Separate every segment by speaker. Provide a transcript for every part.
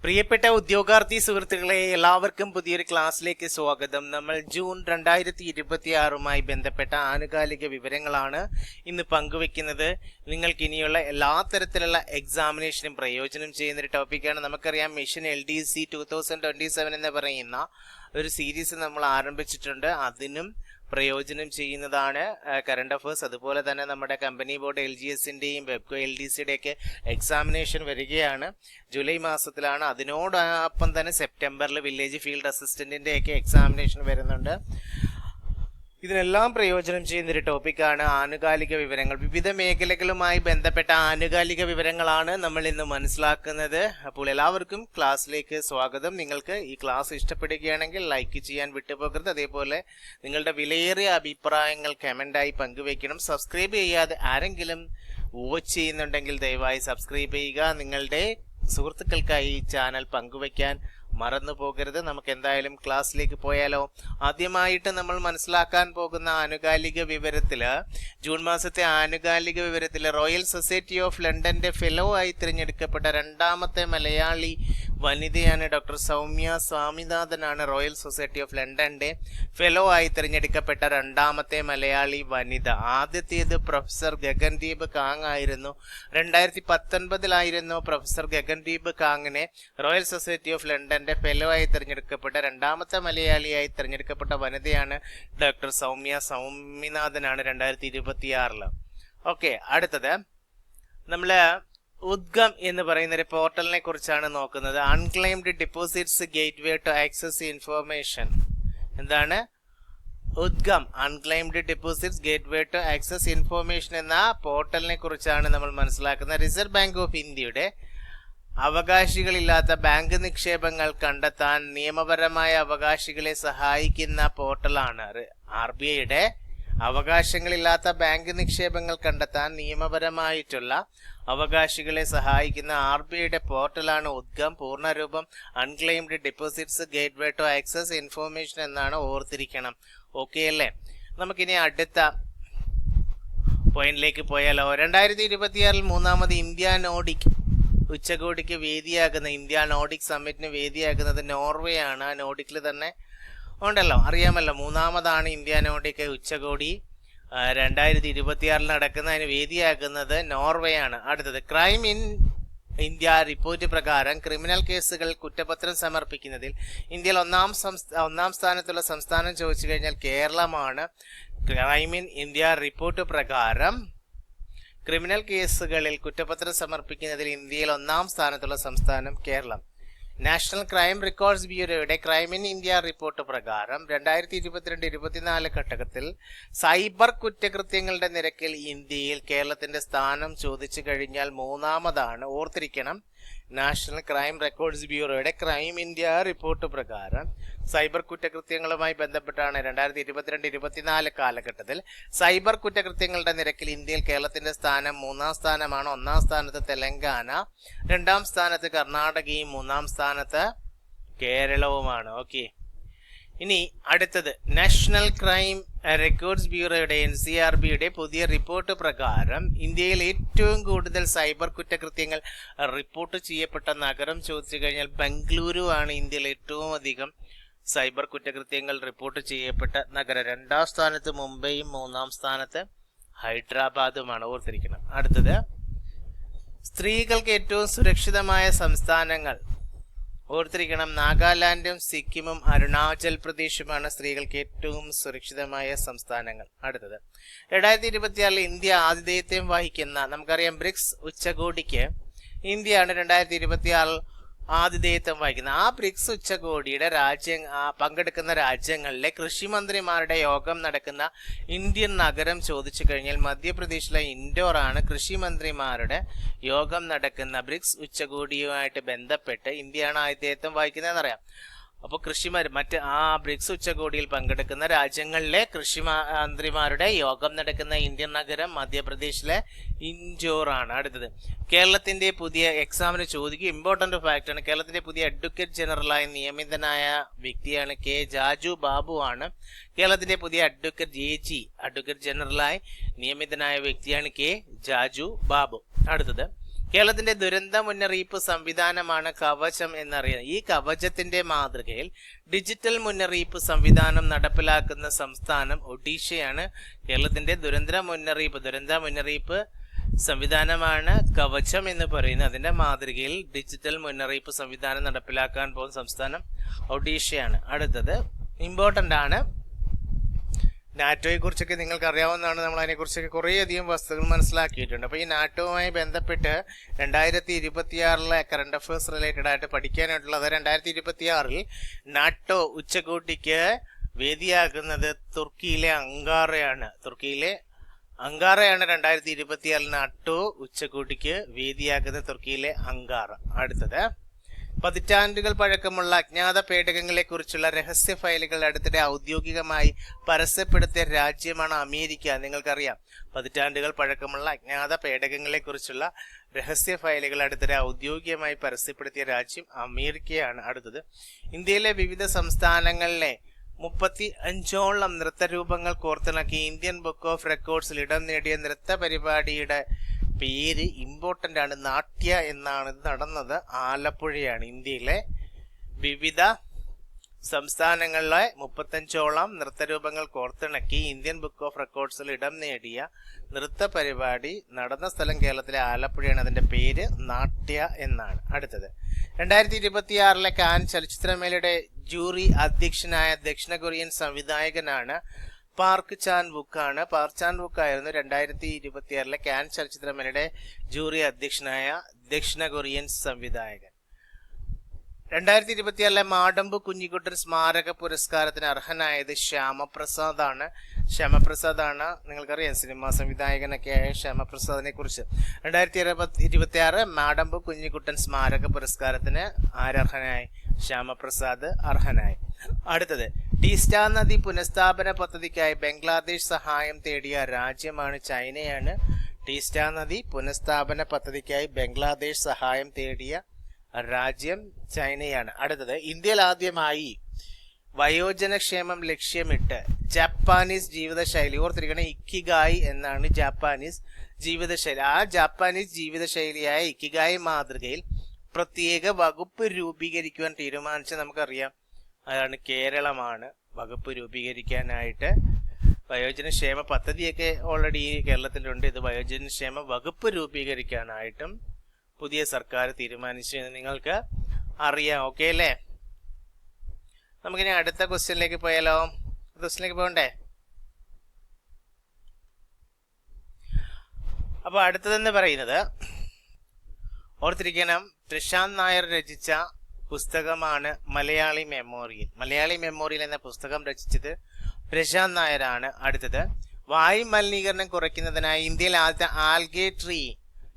Speaker 1: പ്രിയപ്പെട്ട ഉദ്യോഗാർത്ഥി സുഹൃത്തുക്കളെ, എല്ലാവർക്കും പുതിയൊരു ക്ലാസ്സിലേക്ക് സ്വാഗതം. നമ്മൾ ജൂൺ 2026 ബന്ധപ്പെട്ട ആനുകാലിക വിവരങ്ങളാണ് ഇന്ന് പങ്കുവെക്കുന്നത്. നിങ്ങൾക്ക് ഇനിയുള്ള എല്ലാ തരത്തിലുള്ള എക്സാമിനേഷനും പ്രയോജനം ചെയ്യുന്നൊരു ടോപ്പിക്കാണ്. നമുക്കറിയാം, മിഷൻ LDC 2027 എന്ന് പറയുന്ന ഒരു സീരീസ് നമ്മൾ ആരംഭിച്ചിട്ടുണ്ട്. അതിനും പ്രയോജനം ചെയ്യുന്നതാണ് കറണ്ട് അഫേഴ്സ്. അതുപോലെ തന്നെ നമ്മുടെ കമ്പനി ബോർഡ് LGSന്റെയും വെബ്കോ LDCയുടെയൊക്കെ എക്സാമിനേഷൻ വരികയാണ്. ജൂലൈ മാസത്തിലാണ്. അതിനോടൊപ്പം തന്നെ സെപ്റ്റംബറിൽ വില്ലേജ് ഫീൽഡ് അസിസ്റ്റന്റിന്റെയൊക്കെ എക്സാമിനേഷൻ വരുന്നുണ്ട്. ഇതിനെല്ലാം പ്രയോജനം ചെയ്യുന്നൊരു ടോപ്പിക്കാണ് ആനുകാലിക വിവരങ്ങൾ. വിവിധ മേഖലകളുമായി ബന്ധപ്പെട്ട ആനുകാലിക വിവരങ്ങളാണ് നമ്മൾ ഇന്ന് മനസ്സിലാക്കുന്നത്. അപ്പോൾ എല്ലാവർക്കും ക്ലാസ്സിലേക്ക് സ്വാഗതം. നിങ്ങൾക്ക് ഈ ക്ലാസ് ഇഷ്ടപ്പെടുകയാണെങ്കിൽ ലൈക്ക് ചെയ്യാൻ വിട്ടുപോകരുത്. അതേപോലെ നിങ്ങളുടെ വിലയേറിയ അഭിപ്രായങ്ങൾ കമന്റായി പങ്കുവയ്ക്കണം. സബ്സ്ക്രൈബ് ചെയ്യാതെ ആരെങ്കിലും വാച്ച് ചെയ്യുന്നുണ്ടെങ്കിൽ ദയവായി സബ്സ്ക്രൈബ് ചെയ്യുക. നിങ്ങളുടെ സുഹൃത്തുക്കൾക്കായി ഈ ചാനൽ പങ്കുവയ്ക്കാൻ മറന്നു പോകരുത്. നമുക്ക് എന്തായാലും ക്ലാസ്സിലേക്ക് പോയാലോ. ആദ്യമായിട്ട് നമ്മൾ മനസ്സിലാക്കാൻ പോകുന്ന ആനുകാലിക വിവരത്തില്, ജൂൺ മാസത്തെ ആനുകാലിക വിവരത്തില് റോയൽ സൊസൈറ്റി ഓഫ് ലണ്ടന്റെ ഫെലോ ആയി തിരഞ്ഞെടുക്കപ്പെട്ട രണ്ടാമത്തെ മലയാളി വനിതയാണ് ഡോക്ടർ സൗമ്യ സ്വാമിനാഥനാണ് റോയൽ സൊസൈറ്റി ഓഫ് ലണ്ടന്റെ ഫെലോ ആയി തിരഞ്ഞെടുക്കപ്പെട്ട രണ്ടാമത്തെ മലയാളി വനിത. ആദ്യത്തേത് പ്രൊഫസർ ഗഗൻദീപ് കാങ് ആയിരുന്നു. 2019 പ്രൊഫസർ ഗഗൻദീപ് കാങ്ങിനെ റോയൽ സൊസൈറ്റി ഓഫ് ലണ്ടന്റെ ഫെലോ ആയി തിരഞ്ഞെടുക്കപ്പെട്ട രണ്ടാമത്തെ മലയാളിയായി തിരഞ്ഞെടുക്കപ്പെട്ട വനിതയാണ് ഡോക്ടർ സൗമ്യ സ്വാമിനാഥനാണ് 2026. ഓക്കെ, അടുത്തത് നമ്മള് ഉദ്ഗം എന്ന് പറയുന്ന ഒരു പോർട്ടലിനെ കുറിച്ചാണ് നോക്കുന്നത്. Unclaimed deposits gateway to access information. എന്താണ് UDGAM? Unclaimed deposits gateway to access information എന്ന പോർട്ടലിനെ കുറിച്ചാണ് നമ്മൾ മനസ്സിലാക്കുന്നത്. റിസർവ് ബാങ്ക് ഓഫ് ഇന്ത്യയുടെ അവകാശികളില്ലാത്ത ബാങ്ക് നിക്ഷേപങ്ങൾ കണ്ടെത്താൻ നിയമപരമായ അവകാശികളെ സഹായിക്കുന്ന പോർട്ടലാണ്. RBIയുടെ അവകാശങ്ങളില്ലാത്ത ബാങ്ക് നിക്ഷേപങ്ങൾ കണ്ടെത്താൻ നിയമപരമായിട്ടുള്ള അവകാശികളെ സഹായിക്കുന്ന RBIയുടെ പോർട്ടലാണ് ഉദ്ഗം. പൂർണ്ണരൂപം unclaimed deposits gateway to access information എന്നാണ്. ഓർത്തിരിക്കണം. ഓക്കെ അല്ലേ? നമുക്കിനി അടുത്ത പോയിന്റിലേക്ക് പോയാലോ. 2026 മൂന്നാമത് ഇന്ത്യ നോർഡിക് ഉച്ചകോടിക്ക് വേദിയാകുന്ന, ഇന്ത്യ നോർഡിക് സമ്മിറ്റിന് വേദിയാകുന്നത് നോർവേ ആണ്. നോർഡിക്കിൽ തന്നെ ഉണ്ടല്ലോ, അറിയാമല്ലോ. മൂന്നാമതാണ് ഇന്ത്യ നോർഡിക് ഉച്ചകോടി 2026 നടക്കുന്ന. അതിന് വേദിയാകുന്നത് നോർവേ ആണ്. അടുത്തത് ക്രൈം ഇൻ ഇന്ത്യ റിപ്പോർട്ട് പ്രകാരം ക്രിമിനൽ കേസുകൾ കുറ്റപത്രം സമർപ്പിക്കുന്നതിൽ ഇന്ത്യയിൽ ഒന്നാം സ്ഥാനത്തുള്ള സംസ്ഥാനം ചോദിച്ചു കഴിഞ്ഞാൽ കേരളമാണ്. ക്രൈം ഇൻ ഇന്ത്യ റിപ്പോർട്ട് പ്രകാരം ക്രിമിനൽ കേസുകളിൽ കുറ്റപത്രം സമർപ്പിക്കുന്നതിൽ ഇന്ത്യയിൽ ഒന്നാം സ്ഥാനത്തുള്ള സംസ്ഥാനം കേരളം. നാഷണൽ ക്രൈം റെക്കോർഡ്സ് ബ്യൂറോയുടെ ക്രൈം ഇൻ ഇന്ത്യ റിപ്പോർട്ട് പ്രകാരം 2022-24 ഘട്ടത്തിൽ സൈബർ കുറ്റകൃത്യങ്ങളുടെ നിരക്കിൽ ഇന്ത്യയിൽ കേരളത്തിന്റെ സ്ഥാനം ചോദിച്ചു കഴിഞ്ഞാൽ മൂന്നാമതാണ്. ഓർത്തിരിക്കണം. നാഷണൽ ക്രൈം റെക്കോർഡ്സ് ബ്യൂറോയുടെ ക്രൈം ഇന്ത്യ റിപ്പോർട്ട് പ്രകാരം സൈബർ കുറ്റകൃത്യങ്ങളുമായി ബന്ധപ്പെട്ടാണ് 2022-24 കാലഘട്ടത്തിൽ സൈബർ കുറ്റകൃത്യങ്ങളുടെ നിരക്കിൽ ഇന്ത്യയിൽ കേരളത്തിന്റെ സ്ഥാനം മൂന്നാം സ്ഥാനമാണ്. ഒന്നാം സ്ഥാനത്ത് തെലങ്കാന, രണ്ടാം സ്ഥാനത്ത് കർണാടകയും മൂന്നാം സ്ഥാനത്ത് കേരളവുമാണ്. ഓക്കെ, ഇനി അടുത്തത് നാഷണൽ ക്രൈം റെക്കോർഡ്സ് ബ്യൂറോയുടെ NCRBയുടെ പുതിയ റിപ്പോർട്ട് പ്രകാരം ഇന്ത്യയിൽ ഏറ്റവും കൂടുതൽ സൈബർ കുറ്റകൃത്യങ്ങൾ റിപ്പോർട്ട് ചെയ്യപ്പെട്ട നഗരം ചോദിച്ചു കഴിഞ്ഞാൽ ബംഗളൂരു ആണ്. ഇന്ത്യയിൽ ഏറ്റവും അധികം സൈബർ കുറ്റകൃത്യങ്ങൾ റിപ്പോർട്ട് ചെയ്യപ്പെട്ട നഗരം. രണ്ടാം സ്ഥാനത്ത് മുംബൈയും മൂന്നാം സ്ഥാനത്ത് ഹൈദരാബാദുമാണ്. ഓർത്തിരിക്കണം. അടുത്തത് സ്ത്രീകൾക്ക് ഏറ്റവും സുരക്ഷിതമായ സംസ്ഥാനങ്ങൾ. ഓർത്തിരിക്കണം. നാഗാലാൻഡും സിക്കിമും അരുണാചൽ പ്രദേശുമാണ് സ്ത്രീകൾക്ക് ഏറ്റവും സുരക്ഷിതമായ സംസ്ഥാനങ്ങൾ. അടുത്തത് 2026 ഇന്ത്യ ആതിഥേയത്വം വഹിക്കുന്ന, നമുക്കറിയാം, ബ്രിക്സ് ഉച്ചകോടിക്ക് ഇന്ത്യയാണ് 2026 ആതിഥേയത്വം വഹിക്കുന്നത്. ആ ബ്രിക്സ് ഉച്ചകോടിയുടെ പങ്കെടുക്കുന്ന രാജ്യങ്ങളിലെ കൃഷിമന്ത്രിമാരുടെ യോഗം നടക്കുന്ന ഇന്ത്യൻ നഗരം ചോദിച്ചു കഴിഞ്ഞാൽ മധ്യപ്രദേശിലെ ഇൻഡോർ ആണ്. കൃഷിമന്ത്രിമാരുടെ യോഗം നടക്കുന്ന ബ്രിക്സ് ഉച്ചകോടിയുമായിട്ട് ബന്ധപ്പെട്ട് ഇന്ത്യയാണ് ആതിഥേയത്വം വഹിക്കുന്നതെന്നറിയാം. അപ്പോൾ മറ്റ് ബ്രിക്സ് ഉച്ചകോടിയിൽ പങ്കെടുക്കുന്ന രാജ്യങ്ങളിലെ കൃഷിമന്ത്രിമാരുടെ യോഗം നടക്കുന്ന ഇന്ത്യൻ നഗരം മധ്യപ്രദേശിലെ ഇൻഡോർ ആണ്. അടുത്തത് കേരളത്തിന്റെ പുതിയ എക്സാമിന് ചോദിക്കും, ഇമ്പോർട്ടന്റ് ഫാക്ട് ആണ്. കേരളത്തിന്റെ പുതിയ അഡ്വക്കേറ്റ് ജനറലായി നിയമിതനായ വ്യക്തിയാണ് കെ ജാജു ബാബു ആണ്. കേരളത്തിന്റെ പുതിയ അഡ്വക്കേറ്റ് ജനറലായി നിയമിതനായ വ്യക്തിയാണ് കെ ജാജു ബാബു. അടുത്തത് കേരളത്തിന്റെ ദുരന്ത മുന്നറിയിപ്പ് സംവിധാനമാണ് കവചം എന്നറിയുന്നത്. ഈ കവചത്തിന്റെ മാതൃകയിൽ ഡിജിറ്റൽ മുന്നറിയിപ്പ് സംവിധാനം നടപ്പിലാക്കുന്ന സംസ്ഥാനം ഒഡീഷയാണ്. കേരളത്തിന്റെ ദുരന്ത മുന്നറിയിപ്പ് സംവിധാനമാണ് കവചം എന്ന് പറയുന്നത്. അതിന്റെ മാതൃകയിൽ ഡിജിറ്റൽ മുന്നറിയിപ്പ് സംവിധാനം നടപ്പിലാക്കാൻ പോകുന്ന സംസ്ഥാനം ഒഡീഷയാണ്. അടുത്തത് ഇമ്പോർട്ടൻ്റ് ആണ്. നാറ്റോയെ കുറിച്ചൊക്കെ നിങ്ങൾക്ക് അറിയാവുന്നതാണ്. നമ്മൾ അതിനെക്കുറിച്ചൊക്കെ കുറേയധികം വസ്തുക്കൾ മനസ്സിലാക്കിയിട്ടുണ്ട്. അപ്പോൾ ഈ നാറ്റോവുമായി ബന്ധപ്പെട്ട് 2026 കറണ്ട് അഫയേഴ്സ് റിലേറ്റഡ് ആയിട്ട് പഠിക്കാനായിട്ടുള്ളത്, 2026 നാറ്റോ ഉച്ചകോടിക്ക് വേദിയാകുന്നത് തുർക്കിയിലെ അങ്കാറയാണ്. 2026 നാറ്റോ ഉച്ചകോടിക്ക് വേദിയാകുന്നത് തുർക്കിയിലെ അങ്കാറ. അടുത്തത് പതിറ്റാണ്ടുകൾ പഴക്കമുള്ള അജ്ഞാത പേടകങ്ങളെ കുറിച്ചുള്ള രഹസ്യ ഫയലുകൾ അടുത്തിടെ ഔദ്യോഗികമായി പരസ്യപ്പെടുത്തിയ രാജ്യമാണ് അമേരിക്ക. നിങ്ങൾക്കറിയാം, പതിറ്റാണ്ടുകൾ പഴക്കമുള്ള അജ്ഞാത പേടകങ്ങളെ കുറിച്ചുള്ള രഹസ്യ ഫയലുകൾ അടുത്തിടെ ഔദ്യോഗികമായി പരസ്യപ്പെടുത്തിയ രാജ്യം അമേരിക്കയാണ്. അടുത്തത് ഇന്ത്യയിലെ വിവിധ സംസ്ഥാനങ്ങളിലെ 35ഓളം നൃത്തരൂപങ്ങൾ കോർത്തിണക്കി ഇന്ത്യൻ ബുക്ക് ഓഫ് റെക്കോർഡ്സിൽ ഇടം നേടിയ നൃത്ത പരിപാടിയുടെ പേര് ഇമ്പോർട്ടൻ്റ് ആണ്, നാട്യ എന്നാണ്. ഇത് നടന്നത് ആലപ്പുഴയാണ്. ഇന്ത്യയിലെ വിവിധ സംസ്ഥാനങ്ങളിലെ 35ഓളം നൃത്തരൂപങ്ങൾ കോർത്തിണക്കി ഇന്ത്യൻ ബുക്ക് ഓഫ് റെക്കോർഡ്സിൽ ഇടം നേടിയ നൃത്ത പരിപാടി നടന്ന സ്ഥലം കേരളത്തിലെ ആലപ്പുഴയാണ്. അതിൻ്റെ പേര് നാട്യ എന്നാണ്. അടുത്തത് 2026 കാൻ ചലച്ചിത്രമേളയുടെ ജൂറി അധ്യക്ഷനായ ദക്ഷിണ കൊറിയൻ സംവിധായകനാണ് പാർക്ക് ചാൻ വുക്കാണ്. പാർക്ക് ചാൻ വുക്ക് ആയിരുന്നു 2026 കാൻ ചലച്ചിത്രമേളയുടെ ജൂറി അധ്യക്ഷനായ ദക്ഷിണ കൊറിയൻ സംവിധായകൻ. 2026 മാടമ്പ് കുഞ്ഞിക്കുട്ടൻ സ്മാരക പുരസ്കാരത്തിന് അർഹനായത് ശ്യാമപ്രസാദാണ്. നിങ്ങൾക്കറിയാം, സിനിമാ സംവിധായകനൊക്കെയായ ശ്യാമപ്രസാദിനെ കുറിച്ച്. 2026 മാടമ്പ് കുഞ്ഞിക്കുട്ടൻ സ്മാരക പുരസ്കാരത്തിന് ആരർഹനായി? ശ്യാമപ്രസാദ് അർഹനായി. അടുത്തത് ടീസ്റ്റ നദി പുനഃസ്ഥാപന പദ്ധതിക്കായി ബംഗ്ലാദേശ് സഹായം തേടിയ രാജ്യമാണ് ചൈനയാണ്. ടീസ്റ്റ നദി പുനഃസ്ഥാപന പദ്ധതിക്കായി ബംഗ്ലാദേശ് സഹായം തേടിയ രാജ്യം ചൈനയാണ്. അടുത്തത് ഇന്ത്യയിൽ ആദ്യമായി വയോജനക്ഷേമം ലക്ഷ്യമിട്ട് ജാപ്പാനീസ് ജീവിതശൈലി, ഓർത്തിരിക്കണം, ഇക്കിഗായി എന്നാണ് ജാപ്പാനീസ് ജീവിതശൈലി. ആ ജാപ്പാനീസ് ജീവിതശൈലിയായ ഇക്കിഗായി മാതൃകയിൽ പ്രത്യേക വകുപ്പ് രൂപീകരിക്കുവാൻ തീരുമാനിച്ച നമുക്കറിയാം, അതാണ് കേരളമാണ്. വകുപ്പ് രൂപീകരിക്കാനായിട്ട് വയോജനക്ഷേമ പദ്ധതിയൊക്കെ ഓൾറെഡി കേരളത്തിലുണ്ട്. ഇത് വയോജനക്ഷേമ വകുപ്പ് രൂപീകരിക്കാനായിട്ടും പുതിയ സർക്കാർ തീരുമാനിച്ചു എന്ന് നിങ്ങൾക്ക് അറിയാം. ഓക്കെ അല്ലേ? നമുക്കിനി അടുത്ത ക്വസ്റ്റ്യനിലേക്ക് പോയാലോ? ക്വസ്റ്റ്യനിലേക്ക് പോകണ്ടേ? അപ്പോൾ അടുത്തതെന്ന് പറയുന്നത്, ഓർത്തിരിക്കണം, പ്രശാന്ത് നായർ രചിച്ച പുസ്തകമാണ് മലയാളി മെമ്മോറിയൽ എന്ന പുസ്തകം രചിച്ചത് പ്രശാന്ത് നായരാണ്. അടുത്തത് വായു മലിനീകരണം കുറയ്ക്കുന്നതിനായി ഇന്ത്യയിൽ ആദ്യത്തെ ആൽഗേ ട്രീ,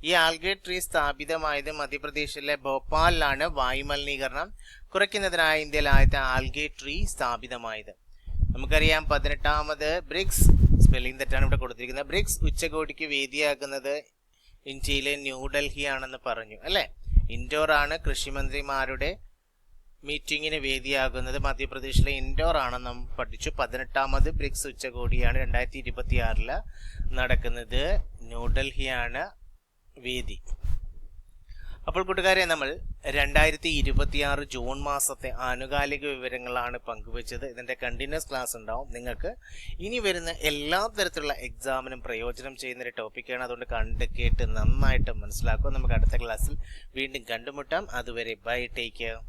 Speaker 1: ഈ ആൽഗേ ട്രീ സ്ഥാപിതമായത് മധ്യപ്രദേശിലെ ഭോപ്പാലിലാണ്. വായു മലിനീകരണം കുറയ്ക്കുന്നതിനായി ഇന്ത്യയിൽ ആദ്യത്തെ ആൽഗേ ട്രീ സ്ഥാപിതമായത്. നമുക്കറിയാം 18ാമത് ബ്രിക്സ്, സ്പെല്ലിംഗ് തെറ്റാണ് ഇവിടെ കൊടുത്തിരിക്കുന്നത്, ബ്രിക്സ് ഉച്ചകോടിക്ക് വേദിയാക്കുന്നത് ഇന്ത്യയിലെ ന്യൂഡൽഹി ആണെന്ന് പറഞ്ഞു അല്ലേ? ഇൻഡോർ ആണ് കൃഷിമന്ത്രിമാരുടെ മീറ്റിങ്ങിന് വേദിയാകുന്നത്. മധ്യപ്രദേശിലെ ഇൻഡോർ ആണെന്ന് നാം പഠിച്ചു. 18ാമത് ബ്രിക്സ് ഉച്ചകോടിയാണ് 2026 നടക്കുന്നത്. ന്യൂഡൽഹിയാണ് വേദി. അപ്പോൾ കൂട്ടുകാരെ, നമ്മൾ 2026 ജൂൺ മാസത്തെ ആനുകാലിക വിവരങ്ങളാണ് പങ്കുവച്ചത്. ഇതിൻ്റെ കണ്ടിന്യൂസ് ക്ലാസ് ഉണ്ടാവും. നിങ്ങൾക്ക് ഇനി വരുന്ന എല്ലാ തരത്തിലുള്ള എക്സാമിനും പ്രയോജനം ചെയ്യുന്നൊരു ടോപ്പിക്കാണ്. അതുകൊണ്ട് കണ്ട് കേട്ട് നന്നായിട്ട് മനസ്സിലാക്കുക. നമുക്ക് അടുത്ത ക്ലാസ്സിൽ വീണ്ടും കണ്ടുമുട്ടാം. അതുവരെ ബൈ, ടേക്ക് കെയർ.